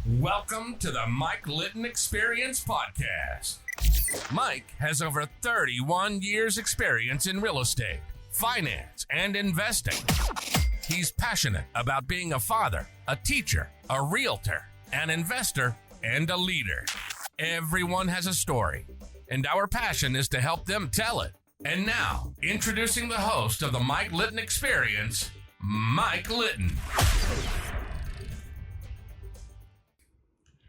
Welcome to the Mike Litton Experience Podcast. Mike has over 31 years experience in real estate, finance, and investing. He's passionate about being a father, a teacher, a realtor, an investor, and a leader. Everyone has a story, and our passion is to help them tell it. And now, introducing the host of the Mike Litton Experience, Mike Litton.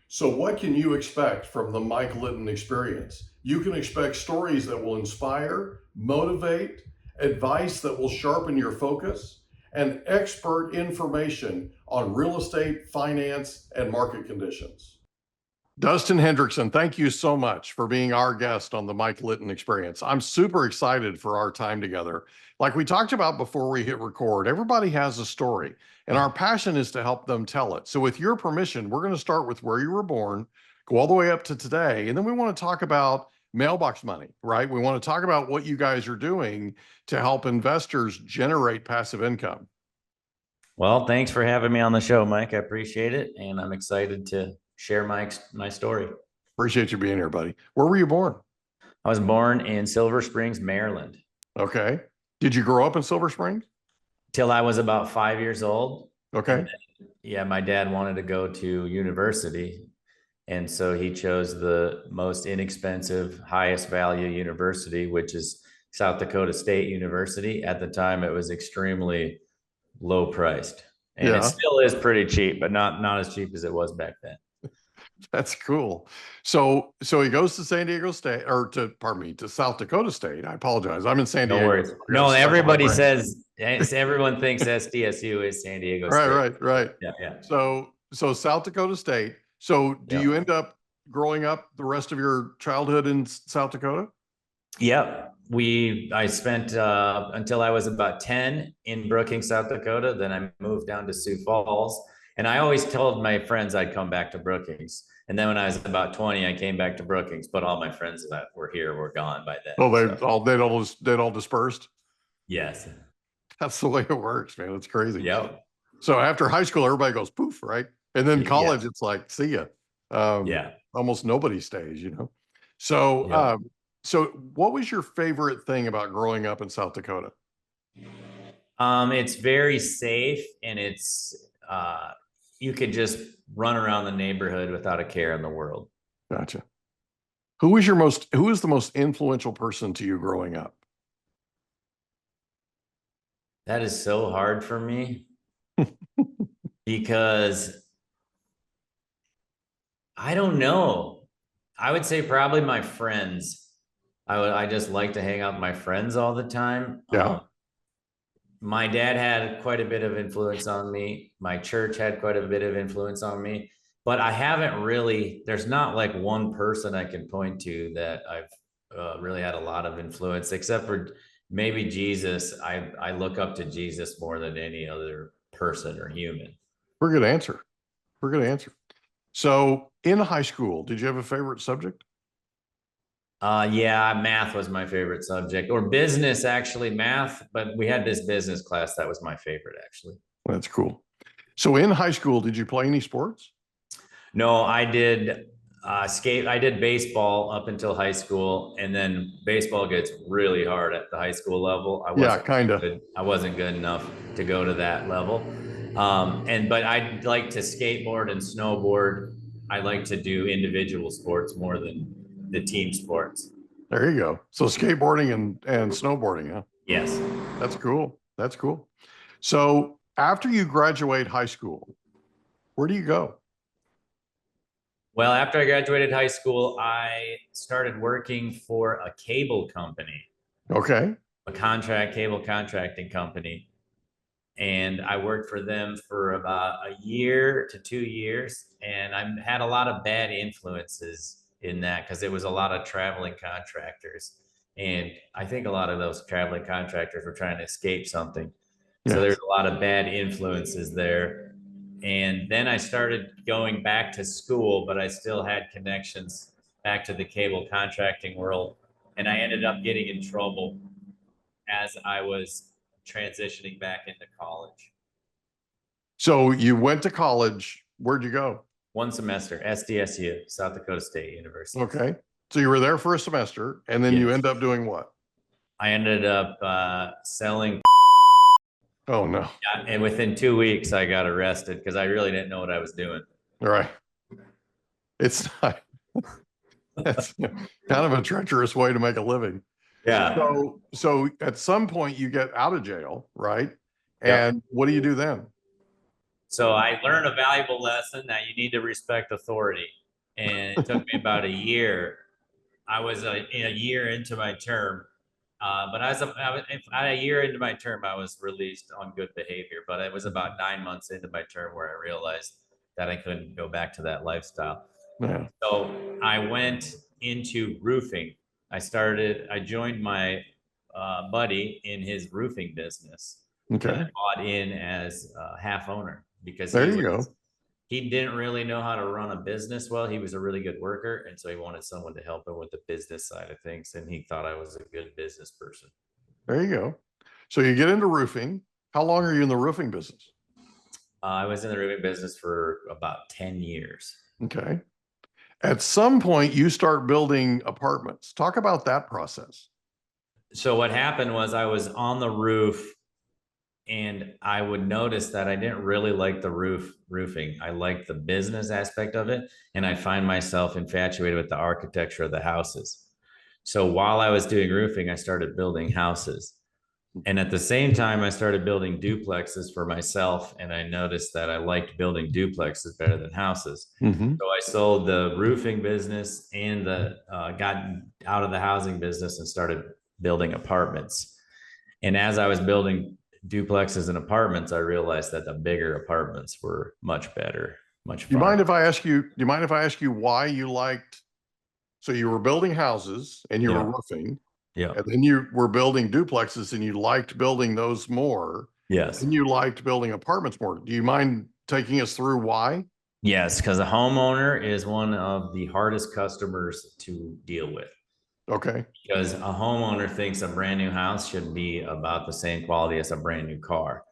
So what can you expect from the Mike Litton Experience? You can expect stories that will inspire, motivate, advice that will sharpen your focus, and expert information on real estate, finance, and market conditions. Dusten Hendrickson, thank you so much for being our guest on the Mike Litton Experience. I'm super excited for our time together. Like we talked about before we hit record, everybody has a story, and our passion is to help them tell it. So with your permission, we're going to start with where you were born, go all the way up to today, and then we want to talk about mailbox money, right? We want to talk about what you guys are doing to help investors generate passive income. Well, thanks for having me on the show, Mike. I appreciate it, and I'm excited to share my story. Appreciate you being here, buddy. Where were you born? I was born in Silver Springs, Maryland. Okay. Did you grow up in Silver Springs? Till I was about 5 years old. Okay. Yeah, my dad wanted to go to university, and so he chose the most inexpensive, highest value university, which is South Dakota State University. At the time, it was extremely low priced, and it still is pretty cheap, but not as cheap as it was back then. That's cool. So he goes to San Diego State, or to South Dakota State. I apologize. I'm in San Diego. No worries. No, everybody says, everyone thinks SDSU is San Diego State. Right. Yeah. So South Dakota State. So do you end up growing up the rest of your childhood in South Dakota? Yep. I spent until I was about 10 in Brookings, South Dakota. Then I moved down to Sioux Falls. And I always told my friends I'd come back to Brookings. And then when I was about 20, I came back to Brookings, but all my friends that were here were gone by then. Oh, they'd all dispersed? Yes. That's the way it works, man. It's crazy. Yep. So after high school, everybody goes poof, right? And then college, It's like, see ya. Almost nobody stays, So, So what was your favorite thing about growing up in South Dakota? It's very safe, and it's, you could just run around the neighborhood without a care in the world. Gotcha. Who was the most influential person to you growing up? That is so hard for me because I don't know. I would say probably my friends. I just like to hang out with my friends all the time. Yeah. My dad had quite a bit of influence on me. My church had quite a bit of influence on me, but I haven't really, there's not like one person I can point to that I've really had a lot of influence, except for maybe Jesus. I look up to Jesus more than any other person or human. Pretty good answer. So in high school, did you have a favorite subject? Yeah, math was my favorite subject, or business, actually, math, but we had this business class that was my favorite, actually. That's cool. So in high school, did you play any sports? No, I did I did baseball up until high school, and then baseball gets really hard at the high school level. I wasn't good enough to go to that level. But I like to skateboard and snowboard. I like to do individual sports more than the team sports. There you go. So skateboarding and snowboarding, huh? Yes. That's cool. So after you graduate high school, where do you go? Well, after I graduated high school, I started working for a cable company. Okay. A cable contracting company. And I worked for them for about a year to 2 years. And I had a lot of bad influences in that because it was a lot of traveling contractors. And I think a lot of those traveling contractors were trying to escape something. Yes. So there's a lot of bad influences there. And then I started going back to school, but I still had connections back to the cable contracting world. And I ended up getting in trouble as I was transitioning back into college. So you went to college. Where'd you go? 1 semester, SDSU, South Dakota State University. Okay. So you were there for a semester, and then you Yes. end up doing what? I ended up selling. Oh, no. And within 2 weeks, I got arrested because I really didn't know what I was doing. All right. It's not, that's kind of a treacherous way to make a living. Yeah. So at some point you get out of jail, right? Yep. And what do you do then? So I learned a valuable lesson that you need to respect authority. And it took me about a year. I was a year into my term. But a year into my term, I was released on good behavior. But it was about 9 months into my term where I realized that I couldn't go back to that lifestyle. Yeah. So I went into roofing. I joined my buddy in his roofing business. Okay. And I bought in as a half owner because There you go. he didn't really know how to run a business well. He was a really good worker. And so he wanted someone to help him with the business side of things. And he thought I was a good business person. There you go. So you get into roofing. How long are you in the roofing business? I was in the roofing business for about 10 years. Okay. At some point you start building apartments. Talk about that process. So what happened was I was on the roof and I would notice that I didn't really like the roofing. I liked the business aspect of it. And I find myself infatuated with the architecture of the houses. So while I was doing roofing, I started building houses. And at the same time, I started building duplexes for myself. And I noticed that I liked building duplexes better than houses. Mm-hmm. So I sold the roofing business and got out of the housing business and started building apartments. And as I was building duplexes and apartments, I realized that the bigger apartments were much better, much fun. Do you mind if I ask you why you liked, so you were building houses and you were roofing. Yeah. And then you were building duplexes and you liked building those more. Yes. And you liked building apartments more. Do you mind taking us through why? Yes, because a homeowner is one of the hardest customers to deal with. Okay. Because a homeowner thinks a brand new house should be about the same quality as a brand new car.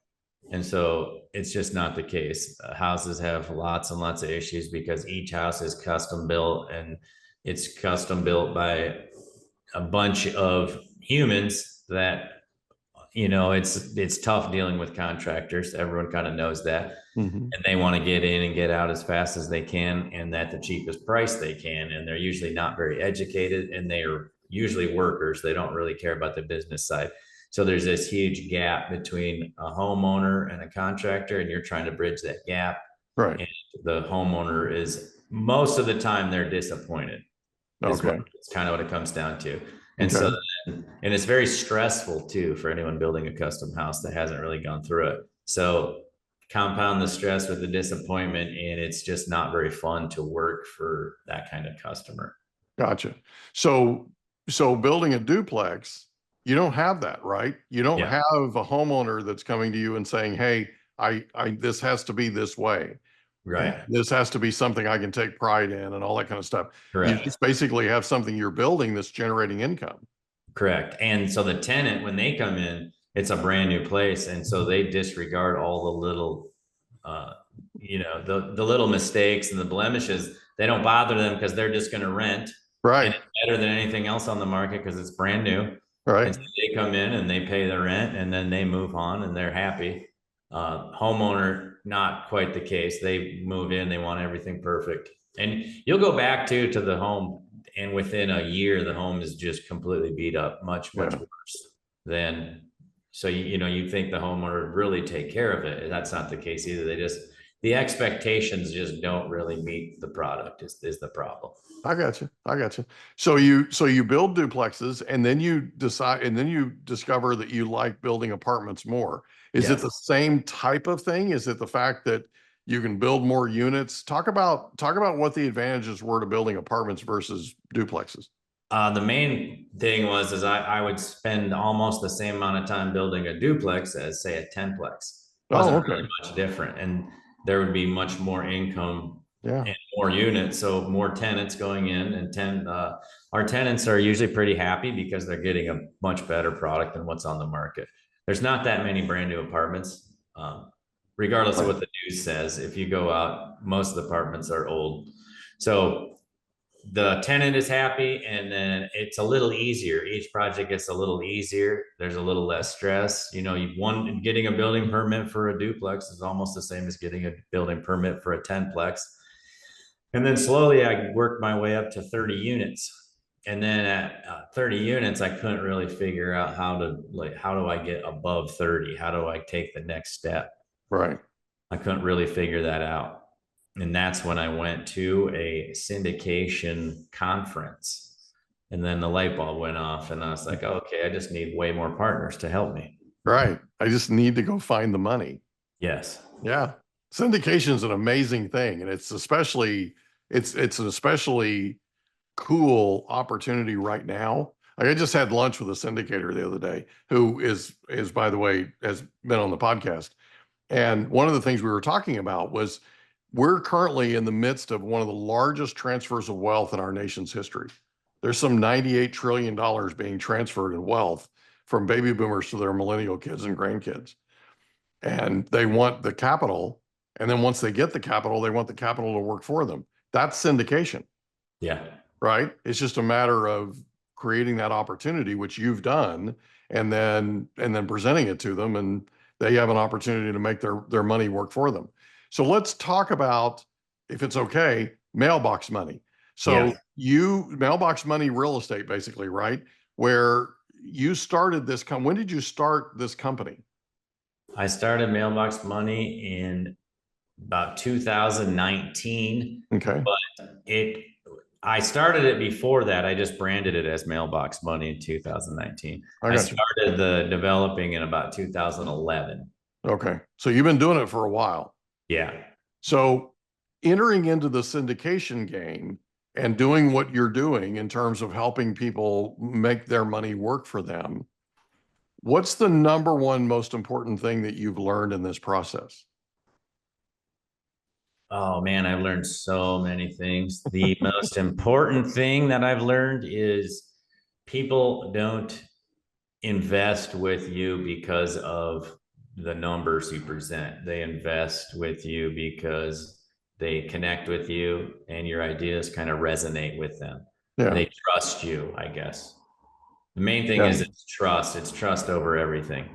And so it's just not the case. Houses have lots and lots of issues because each house is custom built, and it's custom built by a bunch of humans that, it's tough dealing with contractors. Everyone kind of knows that. Mm-hmm. And they want to get in and get out as fast as they can and at the cheapest price they can. And they're usually not very educated, and they are usually workers. They don't really care about the business side. So there's this huge gap between a homeowner and a contractor, and you're trying to bridge that gap. Right. And the homeowner is, most of the time, they're disappointed. Okay. It's kind of what it comes down to. And so, and it's very stressful too for anyone building a custom house that hasn't really gone through it. So compound the stress with the disappointment, and it's just not very fun to work for that kind of customer. Gotcha. So building a duplex, you don't have that, right? You don't have a homeowner that's coming to you and saying, hey, this has to be this way. Right. This has to be something I can take pride in and all that kind of stuff. Correct. You just basically have something you're building that's generating income. Correct. And so the tenant, when they come in, it's a brand new place. And so they disregard all the little, the little mistakes and the blemishes. They don't bother them because they're just going to rent. Right. And it's better than anything else on the market because it's brand new. Right. And so they come in and they pay the rent, and then they move on and they're happy. Homeowner, not quite the case. They move in, they want everything perfect. And you'll go back to the home, and within a year, the home is just completely beat up, much worse than, so, you think the homeowner would really take care of it. That's not the case either. The expectations just don't really meet the product is the problem. I got you. So you build duplexes, and then you discover that you like building apartments more. Is it the same type of thing? Is it the fact that you can build more units? Talk about what the advantages were to building apartments versus duplexes. The main thing is I would spend almost the same amount of time building a duplex as, say, a 10plex. Wasn't really much different, and there would be much more income and more units, so more tenants going in, and our tenants are usually pretty happy because they're getting a much better product than what's on the market. There's not that many brand new apartments, regardless of what the news says. If you go out, most of the apartments are old. So the tenant is happy, and then it's a little easier. Each project gets a little easier. There's a little less stress. Getting a building permit for a duplex is almost the same as getting a building permit for a 10plex. And then slowly I worked my way up to 30 units. And then at 30 units, I couldn't really figure out how do I get above 30? How do I take the next step? Right. I couldn't really figure that out. And that's when I went to a syndication conference. And then the light bulb went off, and I was like, okay, I just need way more partners to help me. Right. I just need to go find the money. Yes. Yeah. Syndication is an amazing thing. And it's an especially cool opportunity right now. Like, I just had lunch with a syndicator the other day who is, by the way, has been on the podcast. And one of the things we were talking about was we're currently in the midst of one of the largest transfers of wealth in our nation's history. There's some $98 trillion being transferred in wealth from baby boomers to their millennial kids and grandkids. And they want the capital. And then once they get the capital, they want the capital to work for them. That's syndication. Yeah. Right. It's just a matter of creating that opportunity, which you've done, and then presenting it to them, and they have an opportunity to make their money work for them. So let's talk about, if it's okay, mailbox money. So mailbox money real estate, basically, right? Where you started this when did you start this company? I started Mailbox Money in about 2019. Okay. But I started it before that. I just branded it as Mailbox Money in 2019. I started the developing in about 2011. Okay. So you've been doing it for a while. Yeah. So entering into the syndication game and doing what you're doing in terms of helping people make their money work for them, what's the number one most important thing that you've learned in this process? Oh man, I've learned so many things. The most important thing that I've learned is people don't invest with you because of the numbers you present. They invest with you because they connect with you and your ideas kind of resonate with them. Yeah. They trust you, I guess. The main thing is it's trust. It's trust over everything.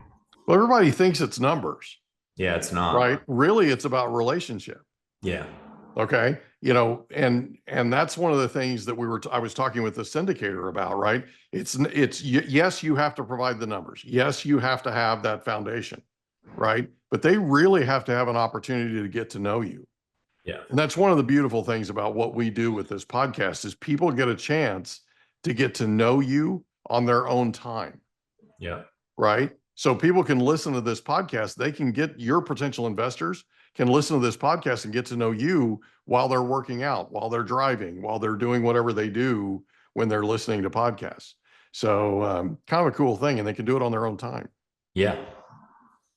Well, everybody thinks it's numbers. Yeah, it's not. Right? Really, it's about relationship. Yeah. Okay. And that's one of the things that I was talking with the syndicator about, right? It's yes, you have to provide the numbers. Yes, you have to have that foundation, right? But they really have to have an opportunity to get to know you. Yeah. And that's one of the beautiful things about what we do with this podcast is people get a chance to get to know you on their own time. Yeah. Right. So people can listen to this podcast. They can get your potential investors can listen to this podcast and get to know you while they're working out, while they're driving, while they're doing whatever they do when they're listening to podcasts. So kind of a cool thing, and they can do it on their own time. Yeah.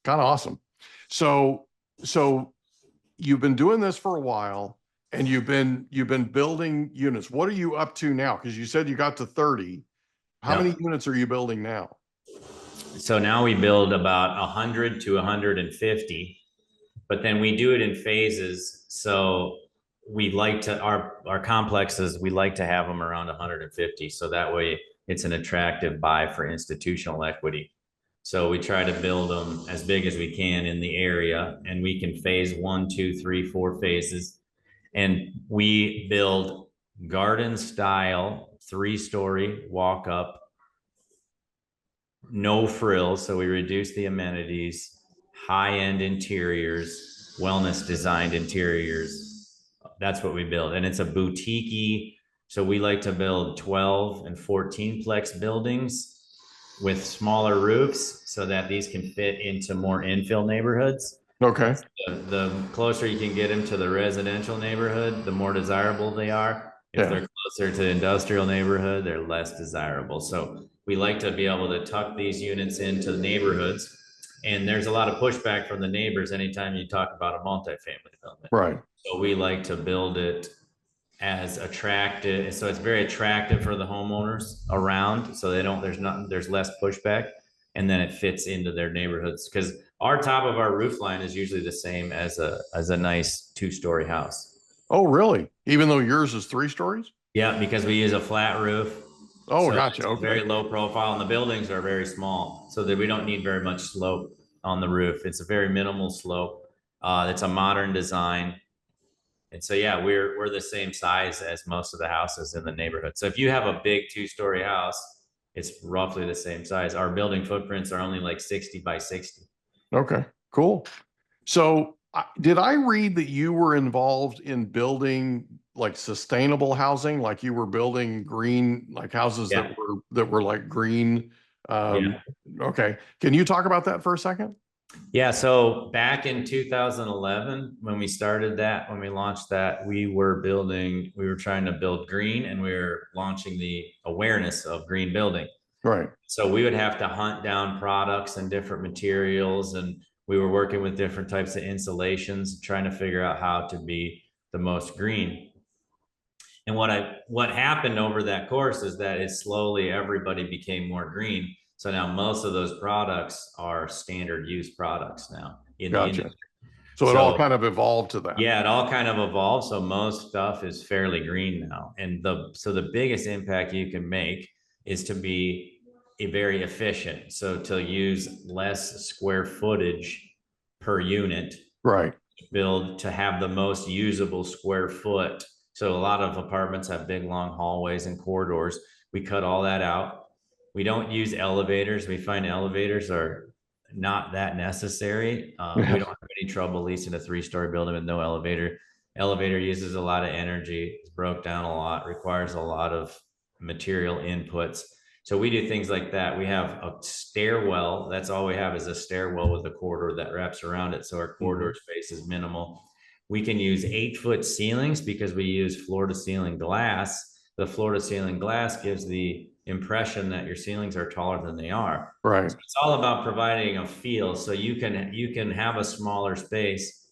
Kind of awesome. So you've been doing this for a while, and you've been building units. What are you up to now? Because you said you got to 30. How many units are you building now? So now we build about 100 to 150, but then we do it in phases. So we like to, our complexes, we like to have them around 150. So that way it's an attractive buy for institutional equity. So we try to build them as big as we can in the area, and we can phase 1, 2, 3, 4 phases. And we build garden style, 3-story walk up, no frills. So we reduce the amenities, high-end interiors, wellness designed interiors. That's what we build. And it's a boutique-y. So we like to build 12 and 14-plex buildings with smaller roofs so that these can fit into more infill neighborhoods. Okay. The closer you can get them to the residential neighborhood, the more desirable they are. If they're closer to the industrial neighborhood, they're less desirable. So we like to be able to tuck these units into the neighborhoods. And there's a lot of pushback from the neighbors anytime you talk about a multifamily development. Right. So we like to build it as attractive. So it's very attractive for the homeowners around. So there's less pushback, and then it fits into their neighborhoods. Because our top of our roof line is usually the same as a nice 2-story house. Oh, really? Even though yours is 3 stories? Yeah, because we use a flat roof. Oh, So gotcha. it's Okay. very low profile, and the buildings are very small, so that we don't need very much slope on the roof. It's a very minimal slope. It's a modern design. And so, yeah, we're the same size as most of the houses in the neighborhood. So if you have a big 2-story house, it's roughly the same size. Our building footprints are only like 60 by 60. Okay, cool. So did I read that you were involved in building like sustainable housing, like you were building green, like houses Yeah. that were like green? Yeah. Okay. Can you talk about that for a second? Yeah. So back in 2011, when we started that, when we launched that, we were trying to build green, and we were launching the awareness of green building. Right. So we would have to hunt down products and different materials, and we were working with different types of insulations, trying to figure out how to be the most green. And what happened over that course is that everybody became more green. So now most of those products are standard use products now in the Gotcha. industry. So it all kind of evolved to that. Yeah, it all kind of evolved. So most stuff is fairly green now. And the biggest impact you can make is to be very efficient. So to use less square footage per unit. Right. To have the most usable square foot. So a lot of apartments have big long hallways and corridors. We cut all that out. We don't use elevators. We find elevators are not that necessary. We don't have any trouble leasing a 3-story building with no elevator. Elevator uses a lot of energy. It's broke down a lot, requires a lot of material inputs. So we do things like that. We have a stairwell. That's all we have is a stairwell with a corridor that wraps around it. So our corridor space is minimal. We can use 8-foot ceilings because we use floor to ceiling glass. The floor to ceiling glass gives the impression that your ceilings are taller than they are. Right. So it's all about providing a feel. So you can have a smaller space.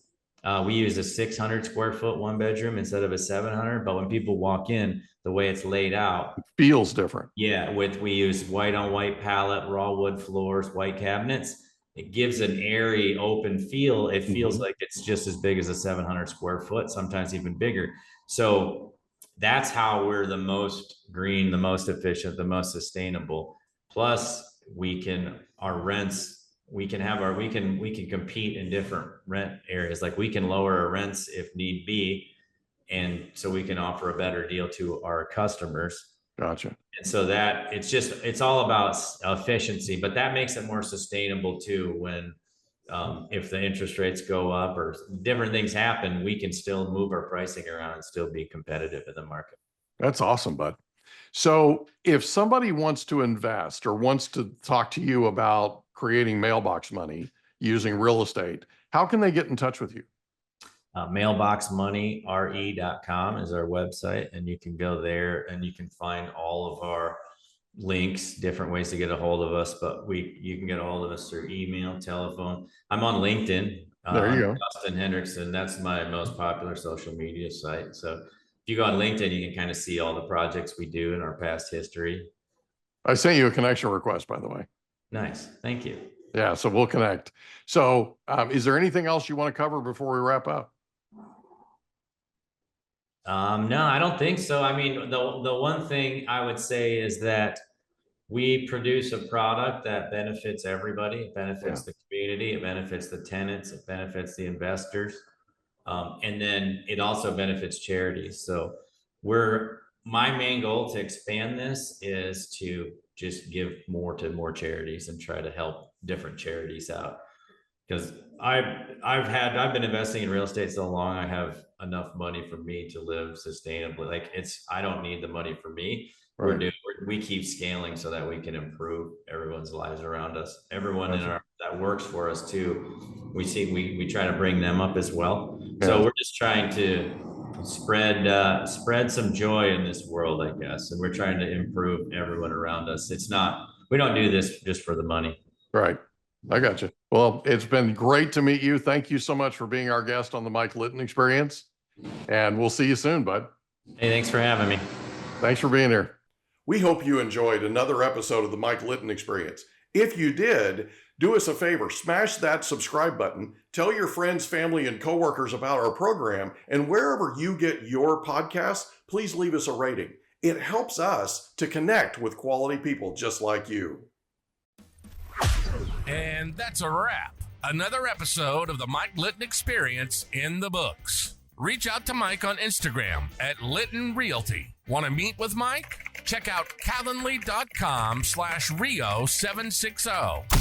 We use a 600 square foot 1-bedroom instead of a 700. But when people walk in, the way it's laid out, it feels different. Yeah, we use white on white palette, raw wood floors, white cabinets. It gives an airy, open feel. It feels like it's just as big as a 700 square foot, sometimes even bigger. So that's how we're the most green, the most efficient, the most sustainable. Plus, we can compete in different rent areas. Like we can lower our rents if need be, and so we can offer a better deal to our customers. Gotcha. And so that it's all about efficiency, but that makes it more sustainable too. When if the interest rates go up or different things happen, we can still move our pricing around and still be competitive in the market. That's awesome, bud. So if somebody wants to invest or wants to talk to you about creating mailbox money using real estate, how can they get in touch with you? Mailboxmoneyre.com is our website, and you can go there and you can find all of our links, different ways to get a hold of us. But you can get a hold of us through email, telephone. I'm on LinkedIn. There you go. Dusten Hendrickson. That's my most popular social media site. So if you go on LinkedIn, you can kind of see all the projects we do in our past history. I sent you a connection request, by the way. Nice. Thank you. Yeah, so we'll connect. So is there anything else you want to cover before we wrap up? No, I don't think so. I mean, the one thing I would say is that we produce a product that benefits everybody. It benefits the community. It benefits the tenants. It benefits the investors. And then it also benefits charities. So my main goal to expand this is to just give more to more charities and try to help different charities out. Because I've been investing in real estate so long, I have enough money for me to live sustainably. Like I don't need the money for me. Right. We keep scaling so that we can improve everyone's lives around us. Everyone that works for us too. We try to bring them up as well. Yeah. So we're just trying to spread some joy in this world, I guess. And we're trying to improve everyone around us. We don't do this just for the money. Right. I got you. Well, it's been great to meet you. Thank you so much for being our guest on the Mike Litton Experience. And we'll see you soon, bud. Hey, thanks for having me. Thanks for being here. We hope you enjoyed another episode of the Mike Litton Experience. If you did, Do us a favor, smash that subscribe button, tell your friends, family, and coworkers about our program, and wherever you get your podcasts, please leave us a rating. It helps us to connect with quality people just like you. And that's a wrap. Another episode of the Mike Litton Experience in the books. Reach out to Mike on Instagram at Litton Realty. Want to meet with Mike? Check out calendly.com/Rio760.